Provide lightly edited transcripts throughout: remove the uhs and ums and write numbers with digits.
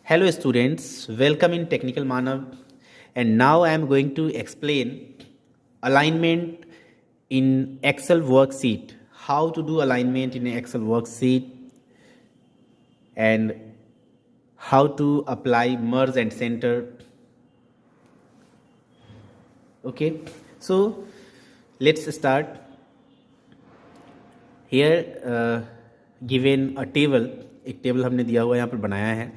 Hello students, welcome in Technical Manav, and now I am going to explain alignment in Excel worksheet. How to do alignment in Excel worksheet and how to apply merge and center. Okay, so let's start. Here given a table, एक table हमने दिया हुआ यहाँ पर बनाया है.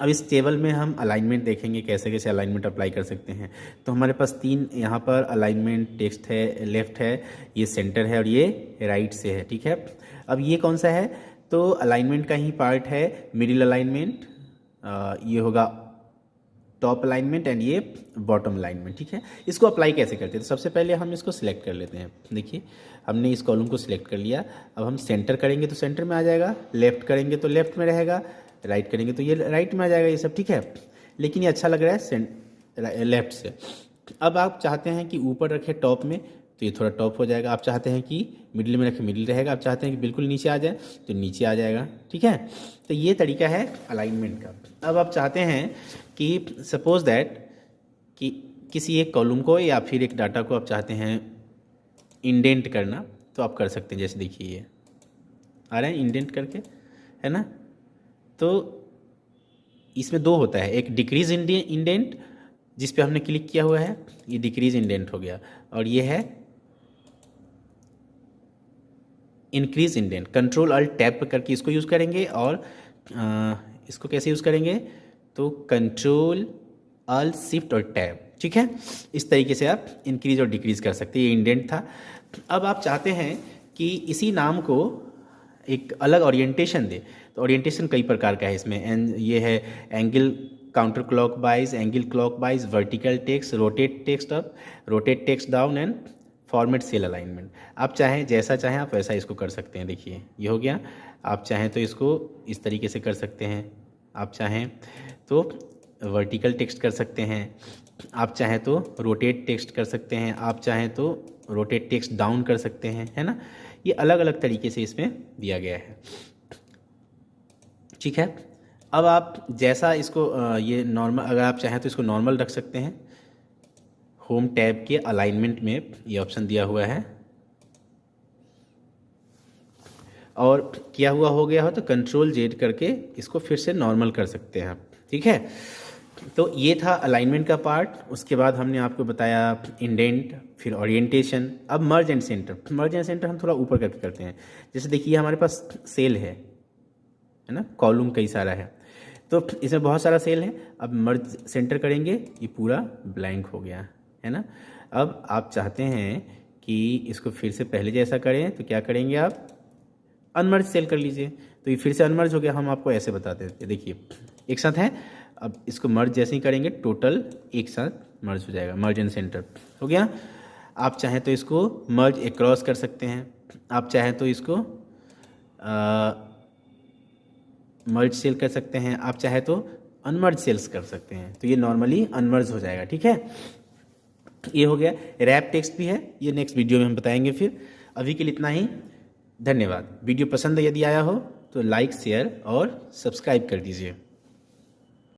अब इस टेबल में हम अलाइनमेंट देखेंगे कैसे कैसे अलाइनमेंट अप्लाई कर सकते हैं. तो हमारे पास तीन यहाँ पर अलाइनमेंट टेक्स्ट है, लेफ़्ट है, ये सेंटर है और ये राइट से है. ठीक है. अब ये कौन सा है? तो अलाइनमेंट का ही पार्ट है मिडिल अलाइनमेंट, ये होगा टॉप अलाइनमेंट एंड ये बॉटम अलाइनमेंट. ठीक है. इसको अप्लाई कैसे करते हैं? तो सबसे पहले हम इसको सिलेक्ट कर लेते हैं. देखिए हमने इस कॉलम को सिलेक्ट कर लिया. अब हम सेंटर करेंगे तो सेंटर में आ जाएगा, लेफ़्ट करेंगे तो लेफ़्ट में रहेगा, राइट करेंगे तो ये राइट में आ जाएगा. ये सब ठीक है, लेकिन ये अच्छा लग रहा है लेफ़्ट से. अब आप चाहते हैं कि ऊपर रखे टॉप में तो ये थोड़ा टॉप हो जाएगा. आप चाहते हैं कि मिडिल में रखे, मिडिल रहेगा. आप चाहते हैं कि बिल्कुल नीचे आ जाए तो नीचे आ जाएगा. ठीक है. तो ये तरीका है अलाइनमेंट का. अब आप चाहते हैं कि सपोज दैट कि किसी एक कॉलम को या फिर एक डाटा को आप चाहते हैं इंडेंट करना, तो आप कर सकते हैं. जैसे देखिए ये आ रहे हैं इंडेंट करके, है ना. तो इसमें दो होता है, एक डिक्रीज इंडेंट जिस पे हमने क्लिक किया हुआ है, ये डिक्रीज इंडेंट हो गया, और ये है increase indent. Control alt tab करके इसको यूज़ करेंगे. और इसको कैसे यूज़ करेंगे? तो कंट्रोल अल्ट शिफ्ट और टैब. ठीक है. इस तरीके से आप इंक्रीज और डिक्रीज कर सकते हैं. ये इंडेंट था. अब आप चाहते हैं कि इसी नाम को एक अलग ओरिएंटेशन दे, तो ओरिएंटेशन कई प्रकार का है इसमें. एंड ये है angle counter clockwise, angle clockwise, vertical text, rotate text up, rotate text down and format cell alignment. आप चाहें जैसा चाहें आप वैसा इसको कर सकते हैं. देखिए ये हो गया. आप चाहें तो इसको इस तरीके से कर सकते हैं, आप चाहें तो वर्टिकल टेक्स्ट कर सकते हैं, आप चाहें तो रोटेट टेक्स्ट कर सकते हैं, आप चाहें तो रोटेट टेक्स्ट डाउन कर सकते हैं, है ना. ये अलग अलग तरीके से इसमें दिया गया है. ठीक है. अब आप जैसा इसको ये नॉर्मल, अगर आप चाहें तो इसको नॉर्मल रख सकते हैं. होम टैब के अलाइनमेंट में ये ऑप्शन दिया हुआ है, और किया हुआ हो गया हो तो कंट्रोल जेड करके इसको फिर से नॉर्मल कर सकते हैं आप. ठीक है. तो ये था अलाइनमेंट का पार्ट. उसके बाद हमने आपको बताया इंडेंट, फिर ओरिएंटेशन. अब मर्ज and centre. Merge and centre हम थोड़ा ऊपर करके करते हैं. जैसे देखिए हमारे पास सेल है ना, कॉलम कई सारा है, तो इसमें बहुत सारा सेल है. अब मर्ज सेंटर करेंगे, ये पूरा ब्लैंक हो गया, है ना. अब आप चाहते हैं कि इसको फिर से पहले जैसा करें, तो क्या करेंगे आप? अनमर्ज सेल कर लीजिए. तो ये फिर से अनमर्ज हो गया. हम आपको ऐसे बताते हैं. देखिए एक साथ है. अब इसको मर्ज जैसे ही करेंगे टोटल एक साथ मर्ज हो जाएगा. मर्ज एंड सेंटर हो गया. आप चाहें तो इसको मर्ज एक्रॉस कर सकते हैं, आप चाहें तो इसको मर्ज सेल कर सकते हैं, आप चाहे तो अनमर्ज सेल्स कर सकते हैं. तो ये नॉर्मली अनमर्ज हो जाएगा. ठीक है. ये हो गया. रैप टेक्स्ट भी है, ये नेक्स्ट वीडियो में हम बताएंगे. फिर अभी के लिए इतना ही. धन्यवाद. वीडियो पसंद यदि आया हो तो लाइक, शेयर और सब्सक्राइब कर दीजिए.